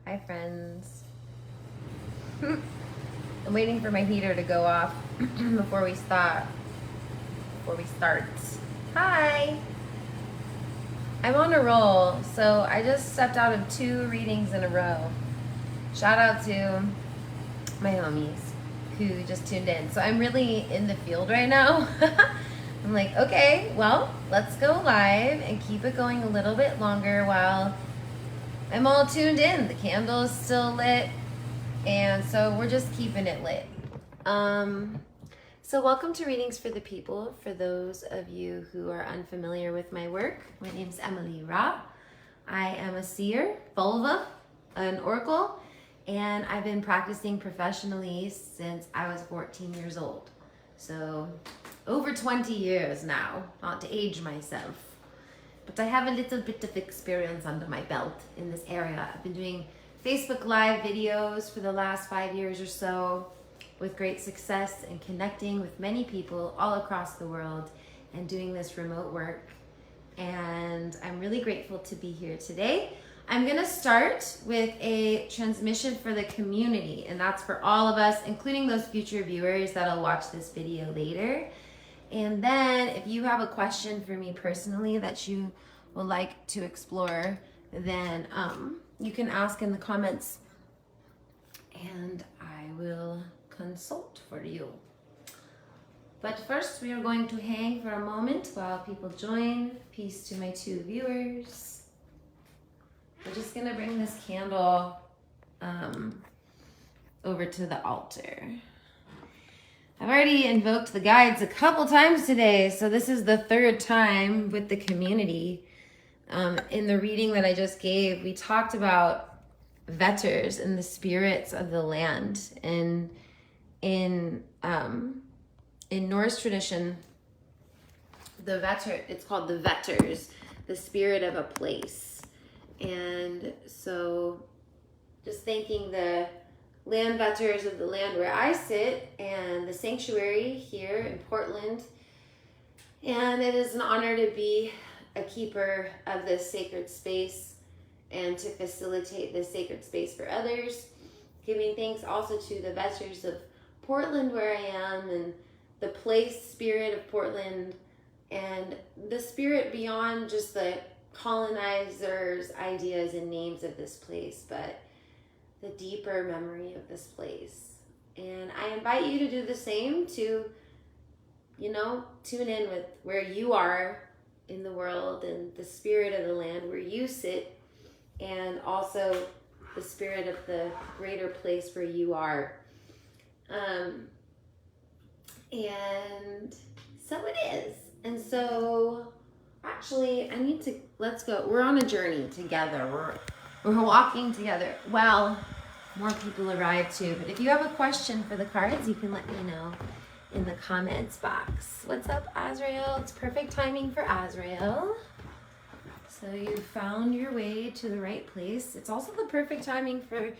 Hi, friends. I'm waiting for my heater to go off before we start. Hi. I'm on a roll, so I just stepped out of 2 readings in a row. Shout out to my homies who just tuned in. So I'm really in the field right now. I'm like, okay, well, let's go live and keep it going a little bit longer while I'm all tuned in. The candle is still lit, and so we're just keeping it lit. So welcome to Readings for the People. For those of you who are unfamiliar with my work, my name's Emily Ra. I am a seer, vulva, an oracle, and I've been practicing professionally since I was 14 years old. So over 20 years now, not to age myself. But I have a little bit of experience under my belt in this area. I've been doing Facebook Live videos for the last 5 years or so with great success and connecting with many people all across the world and doing this remote work. And I'm really grateful to be here today. I'm gonna start with a transmission for the community, and that's for all of us, including those future viewers that'll watch this video later. And then if you have a question for me personally that you would like to explore, then you can ask in the comments and I will consult for you. But first we are going to hang for a moment while people join. Peace to my 2 viewers. We're just gonna bring this candle over to the altar. I've already invoked the guides a couple times today, so this is the 3rd time with the community. In the reading that I just gave, we talked about vetters and the spirits of the land. And in Norse tradition, the vetter, it's called the vetters, the spirit of a place. And so just thanking the land vetters of the land where I sit and the sanctuary here in Portland. And it is an honor to be a keeper of this sacred space and to facilitate this sacred space for others. Giving thanks also to the vetters of Portland where I am, and the place spirit of Portland, and the spirit beyond just the colonizers' ideas and names of this place, but the deeper memory of this place. And I invite you to do the same, to, tune in with where you are in the world and the spirit of the land where you sit, and also the spirit of the greater place where you are. And so it is. And so actually let's go. We're on a journey together. We're walking together. Well, more people arrive too, but if you have a question for the cards, you can let me know in the comments box. What's up, Azrael? It's perfect timing for Azrael. So you found your way to the right place. It's also the perfect timing for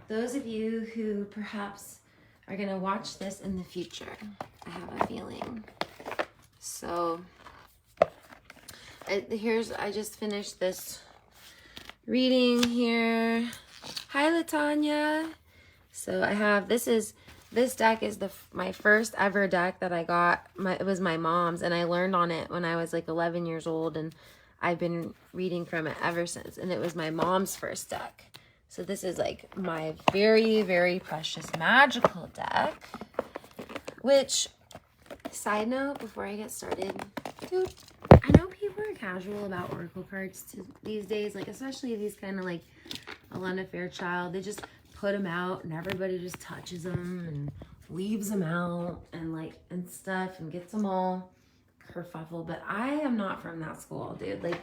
those of you who perhaps are gonna watch this in the future. I have a feeling. So I just finished this reading here. Hi, Latanya. So I have, this deck is my first ever deck that I got. It was my mom's, and I learned on it when I was like 11 years old, and I've been reading from it ever since. And it was my mom's first deck. So this is like my very, very precious magical deck, which, side note before I get started, dude, I know people are casual about oracle cards these days, like especially these kind of like Alana Fairchild. They just put them out and everybody just touches them and leaves them out and stuff and gets them all kerfuffle. But I am not from that school, dude. Like,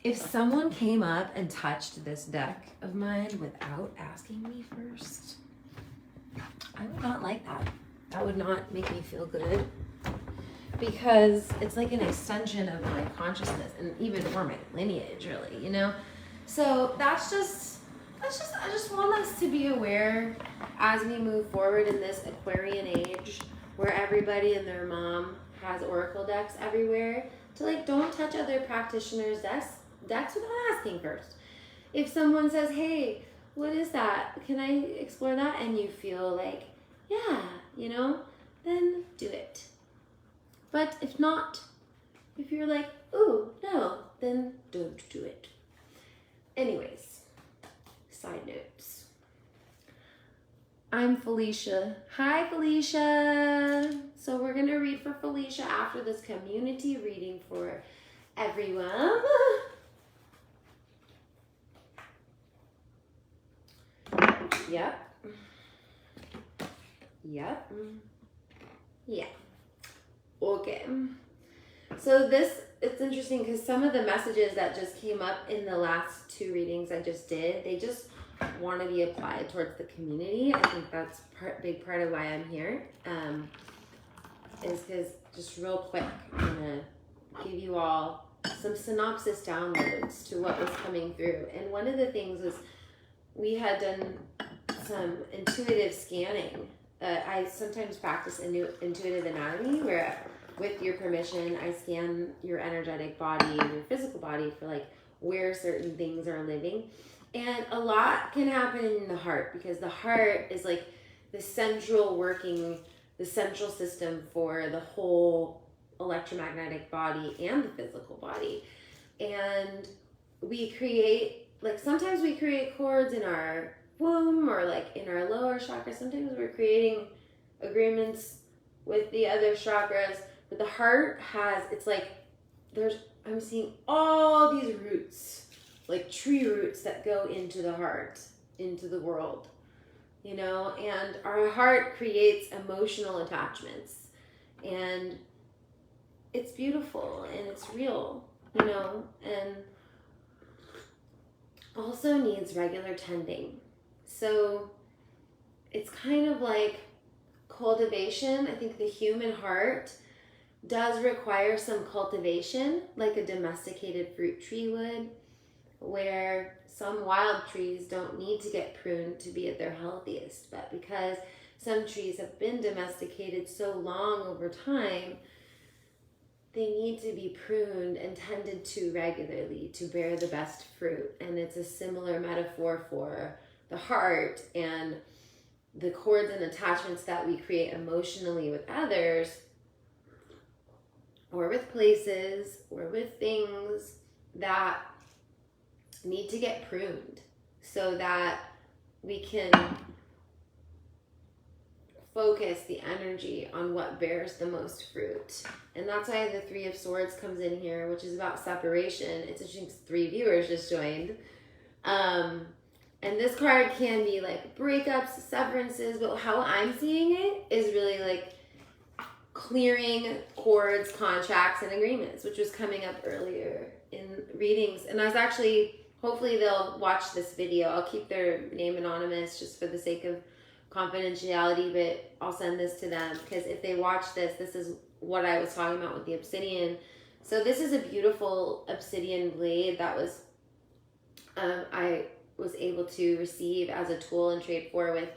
if someone came up and touched this deck of mine without asking me first, I would not like that. That would not make me feel good, because it's like an extension of my consciousness and even more my lineage, really, So I just want us to be aware as we move forward in this Aquarian age where everybody and their mom has oracle decks everywhere, to don't touch other practitioners' decks without asking first. if someone says, hey, what is that? Can I explore that? And you feel like, yeah, you know, then do it. But if not, if you're like, ooh, no, then don't do it. Anyways, side notes. I'm Felicia. Hi, Felicia. So we're going to read for Felicia after this community reading for everyone. Yep. Yep. Yeah. Okay. So it's interesting because some of the messages that just came up in the last two readings I just did, they just want to be applied towards the community. I think that's big part of why I'm here. Is because just real quick, I'm going to give you all some synopsis downloads to what was coming through. And one of the things was we had done some intuitive scanning. I sometimes practice intuitive anatomy where, with your permission, I scan your energetic body and your physical body for like where certain things are living. And a lot can happen in the heart because the heart is like the central system for the whole electromagnetic body and the physical body. And we create, like sometimes we create cords in our womb or like in our lower chakra. Sometimes we're creating agreements with the other chakras, but the heart has, it's like I'm seeing all these roots, like tree roots that go into the heart, into the world, you know, and our heart creates emotional attachments, and it's beautiful and it's real, you know, and also needs regular tending. So it's kind of like cultivation. I think the human heart does require some cultivation, like a domesticated fruit tree would, where some wild trees don't need to get pruned to be at their healthiest. But because some trees have been domesticated so long over time, they need to be pruned and tended to regularly to bear the best fruit. And it's a similar metaphor for the heart and the cords and attachments that we create emotionally with others, or with places, or with things that need to get pruned so that we can focus the energy on what bears the most fruit. And that's why the Three of Swords comes in here, which is about separation. It's interesting, 3 viewers just joined. And this card can be like breakups, severances, but how I'm seeing it is really like clearing cords, contracts, and agreements, which was coming up earlier in readings. And I was actually, hopefully they'll watch this video. I'll keep their name anonymous just for the sake of confidentiality, but I'll send this to them because if they watch this, this is what I was talking about with the obsidian. So this is a beautiful obsidian blade that was, I was able to receive as a tool and trade for with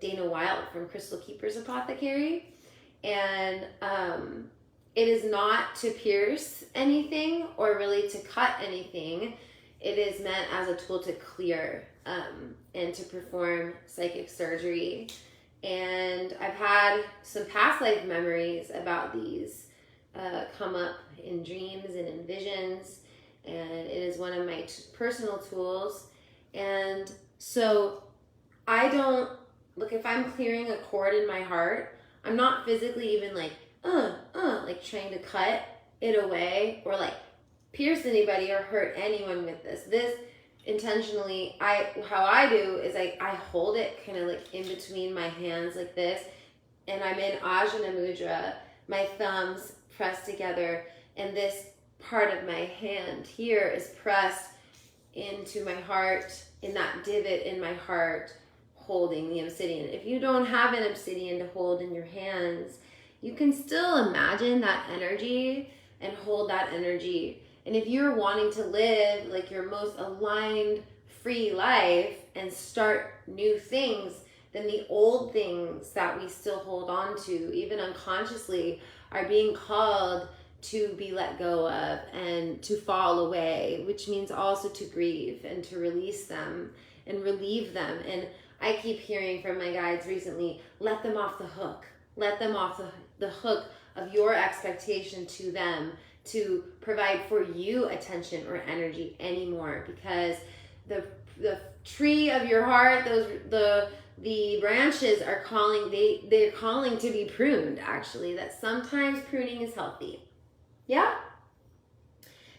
Dana Wild from Crystal Keepers Apothecary. And it is not to pierce anything or really to cut anything. It is meant as a tool to clear and to perform psychic surgery. And I've had some past life memories about these come up in dreams and in visions. And it is one of my personal tools. And so I don't, look, if I'm clearing a cord in my heart, I'm not physically even like trying to cut it away or like pierce anybody or hurt anyone with this. This intentionally, how I do is I hold it kind of like in between my hands like this, and I'm in Ajna Mudra, my thumbs pressed together, and this part of my hand here is pressed into my heart, in that divot in my heart, holding the obsidian. If you don't have an obsidian to hold in your hands, you can still imagine that energy and hold that energy. And if you're wanting to live like your most aligned, free life and start new things, then the old things that we still hold on to, even unconsciously, are being called to be let go of and to fall away, which means also to grieve and to release them and relieve them. And I keep hearing from my guides recently, let them off the hook. Let them off the hook of your expectation to them to provide for you attention or energy anymore, because the tree of your heart, the branches are calling, they're calling to be pruned, actually, that sometimes pruning is healthy. Yeah?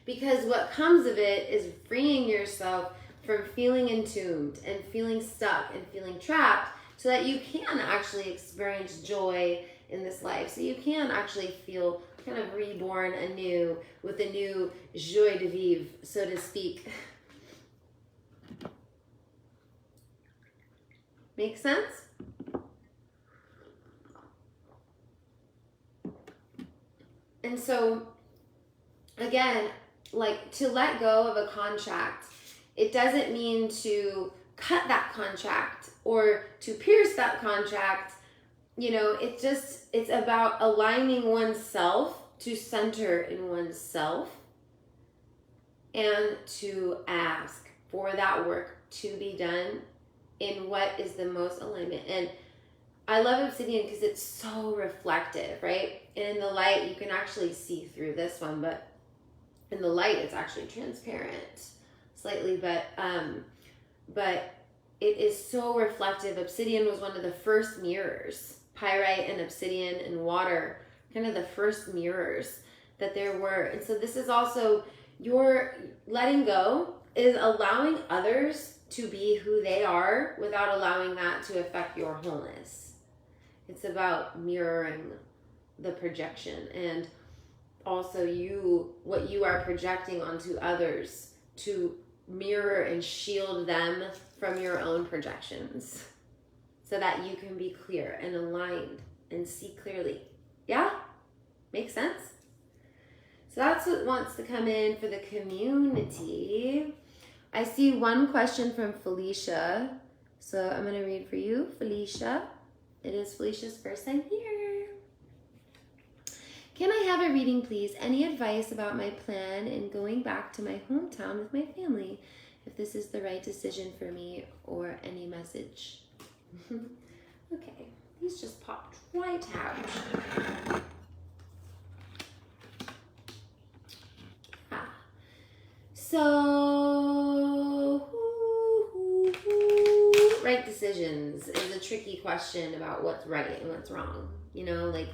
Because what comes of it is freeing yourself from feeling entombed and feeling stuck and feeling trapped, so that you can actually experience joy in this life. So you can actually feel kind of reborn anew with a new joie de vivre, so to speak. Make sense? And so, again, like, to let go of a contract, it doesn't mean to cut that contract or to pierce that contract. You know, it's about aligning oneself to center in oneself and to ask for that work to be done in what is the most alignment. And I love Obsidian because it's so reflective, right? And in the light, you can actually see through this one, but in the light, it's actually transparent slightly, but it is so reflective. Obsidian was one of the first mirrors. Pyrite and obsidian and water, kind of the first mirrors that there were. And so this is also your letting go is allowing others to be who they are without allowing that to affect your wholeness. It's about mirroring the projection and also what you are projecting onto others, to mirror and shield them from your own projections, so that you can be clear and aligned and see clearly. Yeah? Makes sense? So that's what wants to come in for the community. I see one question from Felicia. So I'm going to read for you, Felicia. It is Felicia's first time here. Can I have a reading, please? Any advice about my plan in going back to my hometown with my family? If this is the right decision for me, or any message? Okay, these just popped right out. So, right decisions is a tricky question about what's right and what's wrong. You know, like,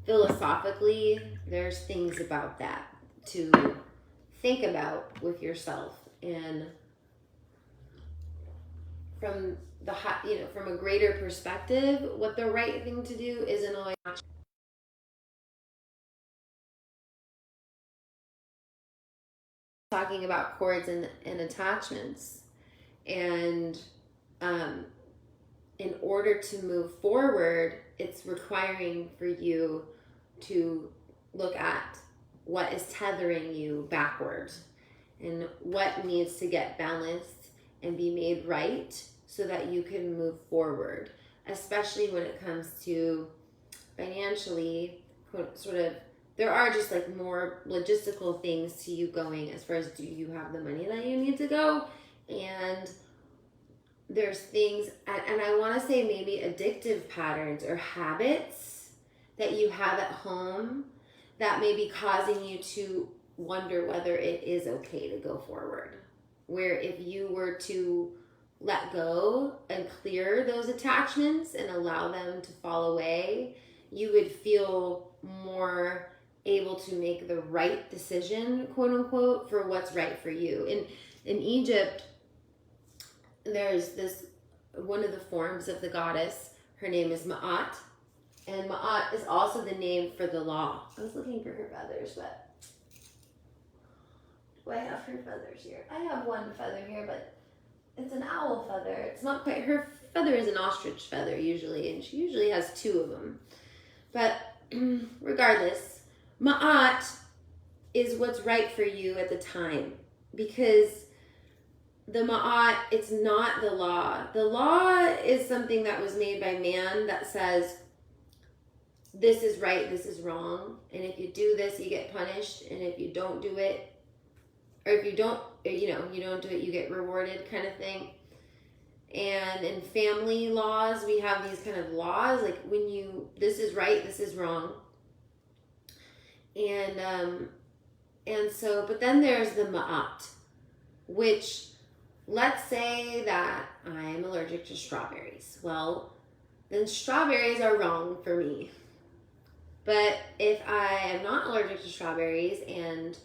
philosophically, there's things about that to think about with yourself, and from from a greater perspective, what the right thing to do isn't always talking about cords and attachments. And in order to move forward, it's requiring for you to look at what is tethering you backwards and what needs to get balanced and be made right so that you can move forward, especially when it comes to financially, sort of, there are just like more logistical things to you going, as far as, do you have the money that you need to go? And there's things, and I want to say maybe addictive patterns or habits that you have at home that may be causing you to wonder whether it is okay to go forward. Where if you were to let go and clear those attachments and allow them to fall away, you would feel more able to make the right decision, quote unquote, for what's right for you. In Egypt, there's this, one of the forms of the goddess, her name is Ma'at, and Ma'at is also the name for the law. I was looking for her feathers, but do I have her feathers here? I have one feather here, but it's an owl feather. It's not quite, her feather is an ostrich feather usually, and she usually has two of them. But regardless, Ma'at is what's right for you at the time, because the Ma'at, it's not the law. The law is something that was made by man that says, this is right, this is wrong, and if you do this, you get punished, and if you don't do it, or if you don't, you don't do it, you get rewarded, kind of thing. And in family laws, we have these kind of laws, like when this is right, this is wrong. And so, but then there's the ma'at, which, let's say that I'm allergic to strawberries. Well, then strawberries are wrong for me. But if I am not allergic to strawberries and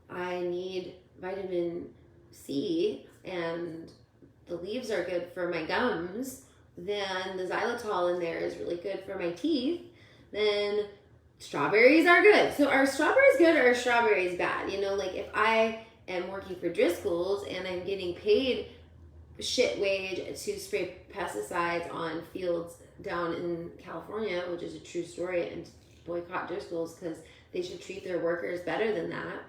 I need vitamin C and the leaves are good for my gums, then the xylitol in there is really good for my teeth, then strawberries are good. So are strawberries good or are strawberries bad? Like if I am working for Driscoll's and I'm getting paid shit wage to spray pesticides on fields down in California, which is a true story, and boycott Driscoll's because they should treat their workers better than that,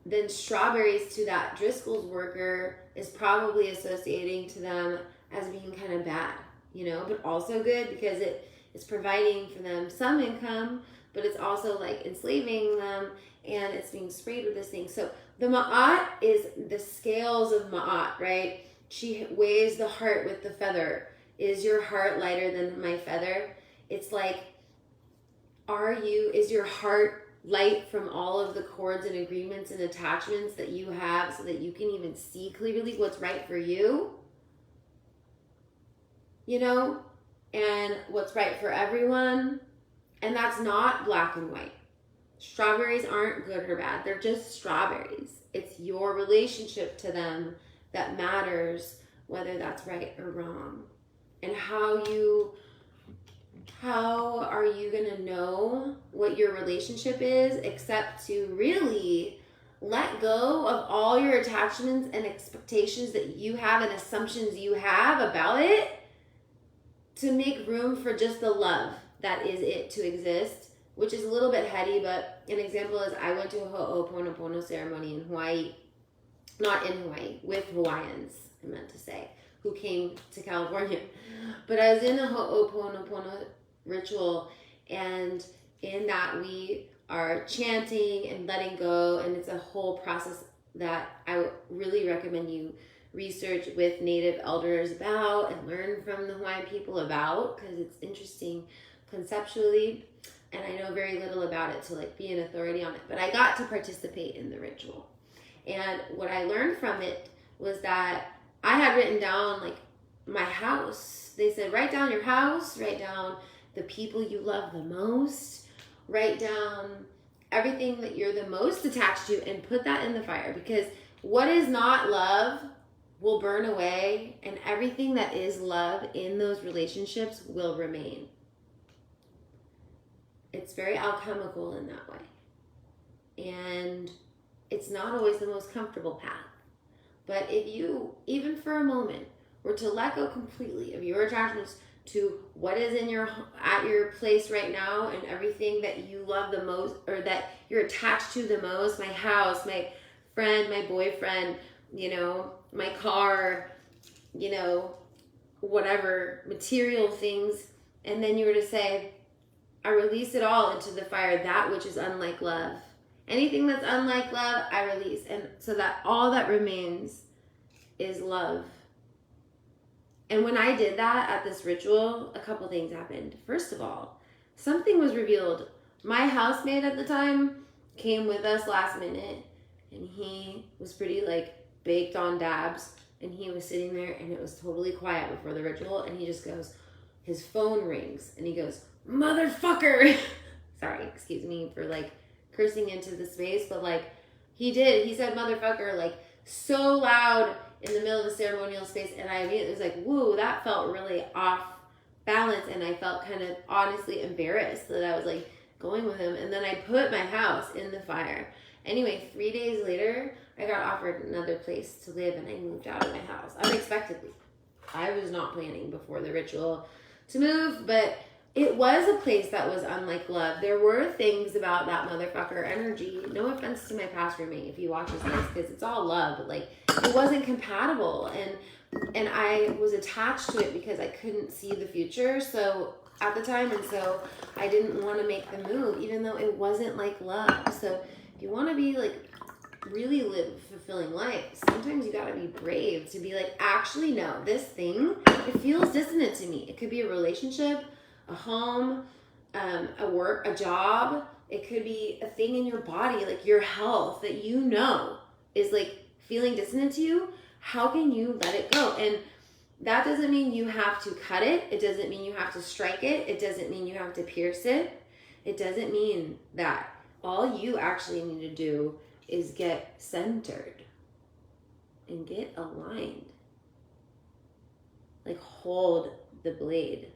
then strawberries to that Driscoll's worker is probably associating to them as being kind of bad, but also good because it's providing for them some income, but it's also like enslaving them, and it's being sprayed with this thing. So the ma'at is the scales of ma'at, right? She weighs the heart with the feather. Is your heart lighter than my feather? It's like, is your heart light from all of the cords and agreements and attachments that you have so that you can even see clearly what's right for you? And what's right for everyone. And that's not black and white. Strawberries aren't good or bad. They're just strawberries. It's your relationship to them that matters, whether that's right or wrong. And how are you going to know what your relationship is except to really let go of all your attachments and expectations that you have and assumptions you have about it, to make room for just the love that is it to exist, which is a little bit heady, but an example is I went to a Ho'oponopono ceremony in Hawaii, not in Hawaii, with Hawaiians, I meant to say, who came to California. But I was in a Ho'oponopono ritual, and in that we are chanting and letting go, and it's a whole process that I really recommend you research with native elders about and learn from the Hawaiian people about, because it's interesting conceptually, and I know very little about it to like be an authority on it, but I got to participate in the ritual. And what I learned from it was that I had written down like my house. They said, write down your house, write down the people you love the most, write down everything that you're the most attached to, and put that in the fire, because what is not love will burn away, and everything that is love in those relationships will remain. It's very alchemical in that way. And it's not always the most comfortable path. But if you, even for a moment, were to let go completely of your attachments to what is at your place right now, and everything that you love the most, or that you're attached to the most, my house, my friend, my boyfriend, my car, whatever, material things, and then you were to say, I release it all into the fire, that which is unlike love. Anything that's unlike love, I release. And so that all that remains is love. And when I did that at this ritual, a couple things happened. First of all, something was revealed. My housemate at the time came with us last minute, and he was pretty baked on dabs, and he was sitting there, and it was totally quiet before the ritual, and he just goes, his phone rings, and he goes, motherfucker. Sorry, excuse me for cursing into the space, but he said motherfucker so loud in the middle of the ceremonial space, and I immediately was like, whoa, that felt really off balance, and I felt kind of honestly embarrassed that I was going with him. And then I put my house in the fire. Anyway, 3 days later, I got offered another place to live, and I moved out of my house unexpectedly. I was not planning before the ritual to move, but it was a place that was unlike love. There were things about that motherfucker energy. No offense to my past roommate if he watches this, because it's all love, but it wasn't compatible, and I was attached to it because I couldn't see the future. So at the time, and so I didn't want to make the move, even though it wasn't like love. So if you want to be like really live a fulfilling life, sometimes you gotta be brave to be like, actually no, this thing, it feels dissonant to me. It could be a relationship, a home, a work, a job. It could be a thing in your body, like your health, that you know is like feeling dissonant to you. How can you let it go? And that doesn't mean you have to cut it. It doesn't mean you have to strike it. It doesn't mean you have to pierce it. It doesn't mean that. All you actually need to do is get centered and get aligned. Like, hold the blade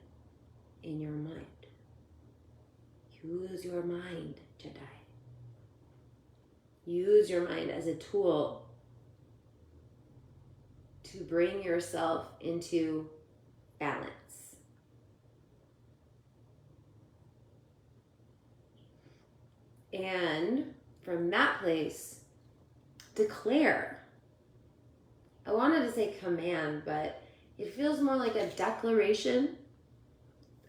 in your mind. Use your mind, Jedi. Use your mind as a tool to bring yourself into balance. And from that place, declare. I wanted to say command, but it feels more like a declaration.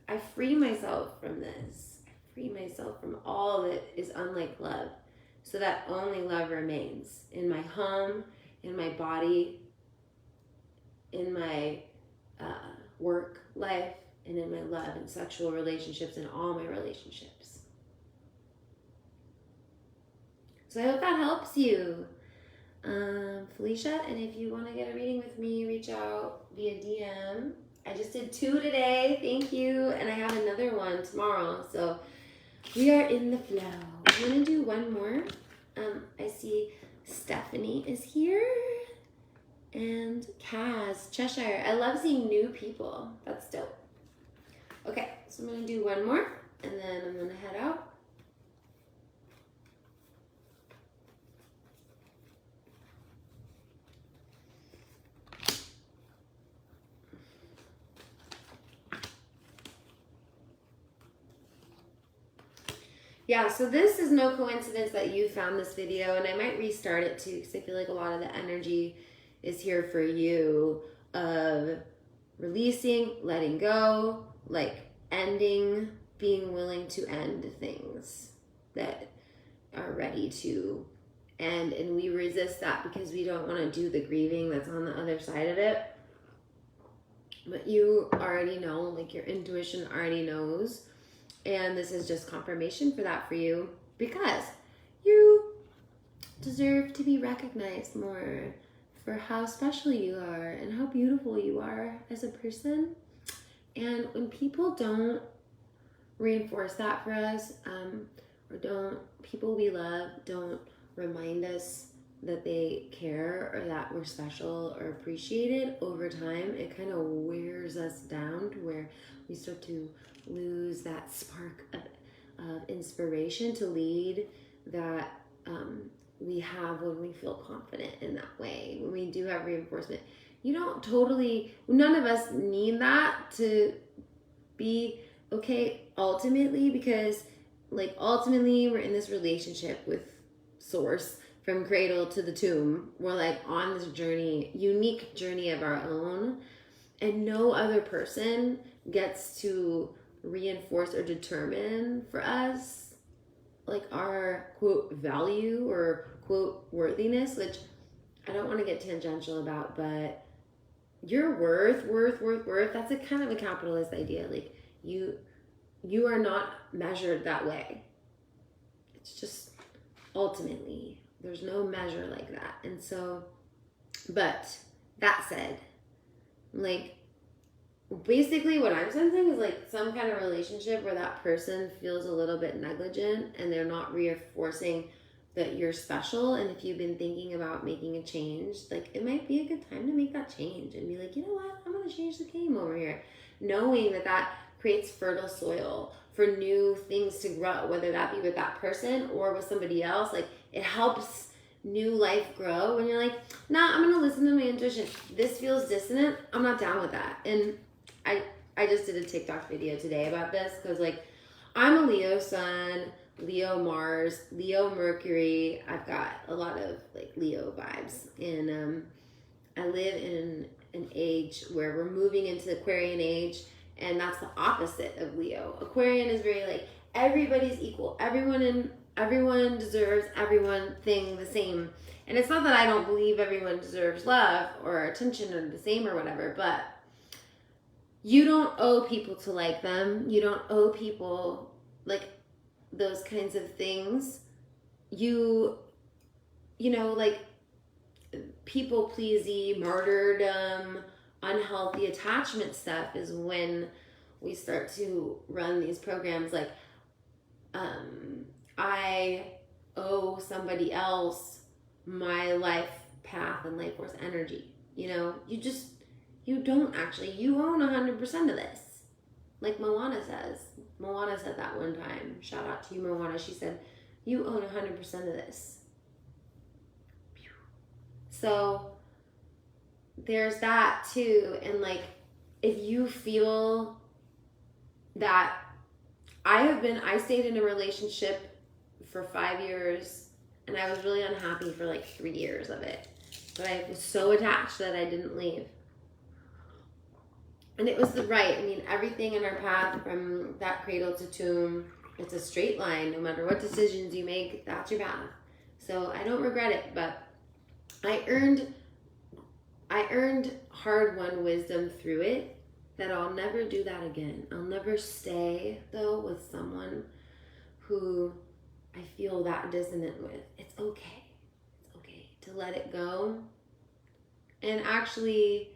I free myself from this. I free myself from all that is unlike love, so that only love remains in my home, in my body, in my work life, and in my love and sexual relationships, and all my relationships. So I hope that helps you, Felicia. And if you want to get a reading with me, reach out via DM. I just did 2 today. Thank you. And I have another one tomorrow. So we are in the flow. I'm going to do one more. I see Stephanie is here. And Kaz, Cheshire. I love seeing new people. That's dope. Okay, so I'm going to do one more. And then I'm going to head out. Yeah, so this is no coincidence that you found this video, and I might restart it too, because I feel like a lot of the energy is here for you of releasing, letting go, like ending, being willing to end things that are ready to end. And we resist that because we don't want to do the grieving that's on the other side of it. But you already know, like your intuition already knows. And this is just confirmation for that for you, because you deserve to be recognized more for how special you are and how beautiful you are as a person. And when people don't reinforce that for us, or people we love don't remind us that they care or that we're special or appreciated, over time, it kind of wears us down to where we start to lose that spark of inspiration to lead that we have when we feel confident in that way, when we do have reinforcement. None of us need that to be okay ultimately, because like ultimately we're in this relationship with Source from cradle to the tomb. We're like on this journey, unique journey of our own, and no other person gets to reinforce or determine for us like our quote value or quote worthiness, which I don't want to get tangential about, but your worth, that's a kind of a capitalist idea. Like you are not measured that way. It's just ultimately there's no measure like that. And so, but that said, like basically what I'm sensing is like some kind of relationship where that person feels a little bit negligent and they're not reinforcing that you're special. And if you've been thinking about making a change, like it might be a good time to make that change and be like, you know what, I'm going to change the game over here. Knowing that that creates fertile soil for new things to grow, whether that be with that person or with somebody else. Like it helps new life grow when you're like, nah, I'm going to listen to my intuition. This feels dissonant. I'm not down with that. And I just did a TikTok video today about this because like I'm a Leo sun, Leo Mars, Leo Mercury. I've got a lot of like Leo vibes, and I live in an age where we're moving into the Aquarian age, And that's the opposite of Leo. Aquarian is very like, everybody's equal. Everyone deserves everything the same. And it's not that I don't believe everyone deserves love or attention or the same or whatever, but you don't owe people to like them. You don't owe people like those kinds of things. You know, like people pleasy, martyrdom, unhealthy attachment stuff is when we start to run these programs like, I owe somebody else my life path and life force energy. You know, you don't actually, you own 100% of this. Like Moana says. Moana said that one time. Shout out to you, Moana. She said, you own 100% of this. So there's that too. And like, if you feel that I stayed in a relationship for 5 years and I was really unhappy for like 3 years of it. But I was so attached that I didn't leave. And it was I mean, everything in our path from that cradle to tomb, it's a straight line. No matter what decisions you make, that's your path. So I don't regret it, but I earned hard-won wisdom through it that I'll never do that again. I'll never stay, though, with someone who I feel that dissonant with. It's okay. It's okay to let it go. And actually,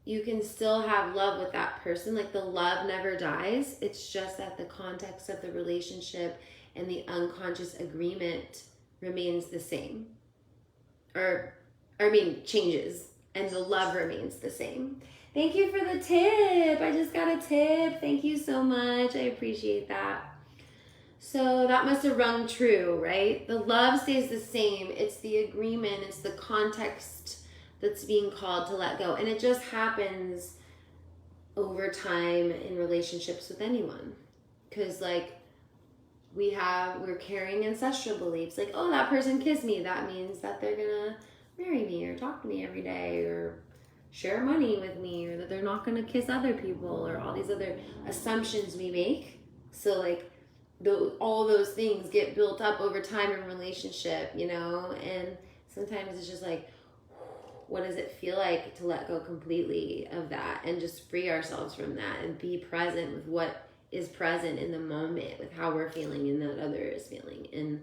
you can still have love with that person. Like, the love never dies. It's just that the context of the relationship and the unconscious agreement remains the same. Changes. And the love remains the same. Thank you for the tip. I just got a tip. Thank you so much. I appreciate that. So that must have rung true, right? The love stays the same. It's the agreement. It's the context that's being called to let go. And it just happens over time in relationships with anyone. Because like we're carrying ancestral beliefs. Like, oh, that person kissed me. That means that they're gonna marry me or talk to me every day or share money with me, or that they're not going to kiss other people, or all these other assumptions we make. So like all those things get built up over time in relationship, you know, and sometimes it's just like, what does it feel like to let go completely of that and just free ourselves from that and be present with what is present in the moment, with how we're feeling and that other is feeling. And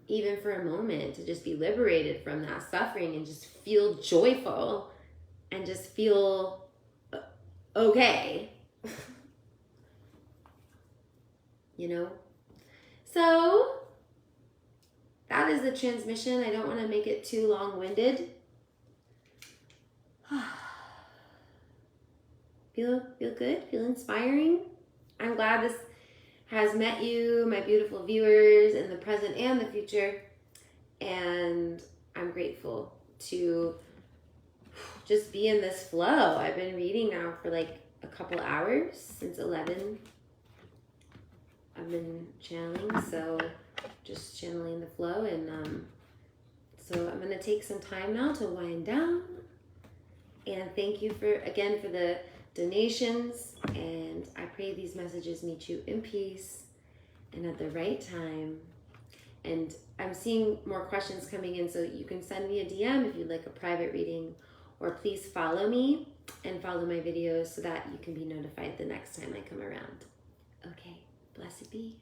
even for a moment to just be liberated from that suffering and just feel joyful and just feel okay. You know? So that is the transmission. I don't want to make it too long-winded. Feel good? Feel inspiring? I'm glad this has met you, my beautiful viewers, in the present and the future. And I'm grateful to just be in this flow. I've been reading now for like a couple hours, since 11. I've been channeling, so just channeling the flow. And so I'm going to take some time now to wind down. And thank you for the donations, and I pray these messages meet you in peace and at the right time. And I'm seeing more questions coming in, so you can send me a DM if you'd like a private reading, or please follow me and follow my videos so that you can be notified the next time I come around. Okay, blessed be.